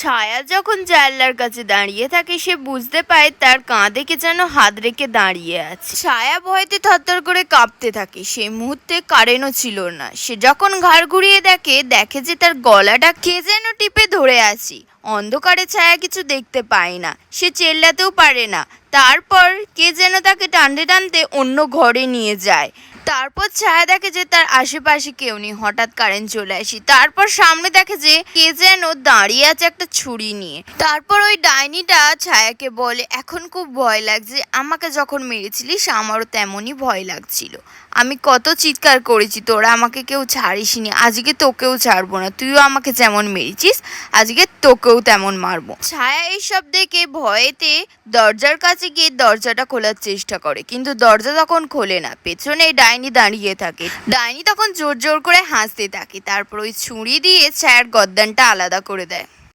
ছায়া যখন জানলার কাছে দাঁড়িয়ে থাকে সে বুঝতে পায় তার কাঁধে কে যেন হাত রেখে দাঁড়িয়ে আছে। ছায়া ভয়তে থরথর করে কাঁপতে থাকে। সেই মুহূর্তে কারেন্টও ছিল না। সে যখন ঘাড় ঘুরিয়ে দেখে যে তার গলাটা কে যেন টিপে ধরে আছে। অন্ধকারে ছায়া কিছু দেখতে পায় না, সে চেল্লাতেও পারে না। তারপর কে যেন তাকে টানতে টানতে অন্য ঘরে নিয়ে যায়। তারপর ছায়া দেখে যে তার আশেপাশে কেউ নেই। হঠাৎ কারেন্ট চলে আসে। তারপর সামনে দেখে যে কে যেন দাঁড়িয়ে আছে একটা ছুরি নিয়ে। তারপর ওই ডাইনিটা ছায়াকে বলে, এখন খুব ভয় লাগছে, আমাকে যখন মেরেছিলিস আমারও তেমনই ভয় লাগছিল। আমি কত চিৎকার করেছি, তোরা আমাকে কেউ ছাড়িসনি। আজকে তোকেও ছাড়বো না, তুইও আমাকে যেমন মেরেছিস আজকে তোকেও তেমন মারবো। ছায়া এইসব দেখে ভয়েতে দরজার কাছে গিয়ে দরজাটা খোলার চেষ্টা করে, কিন্তু দরজা তখন খোলে না। পেছনে ডাইনি দাঁড়িয়ে থাকে। ডাইনি তখন জোর জোর করে হাসতে থাকে। তারপর ওই ছুরি দিয়ে ছায়ার গর্দানটা আলাদা করে দেয়।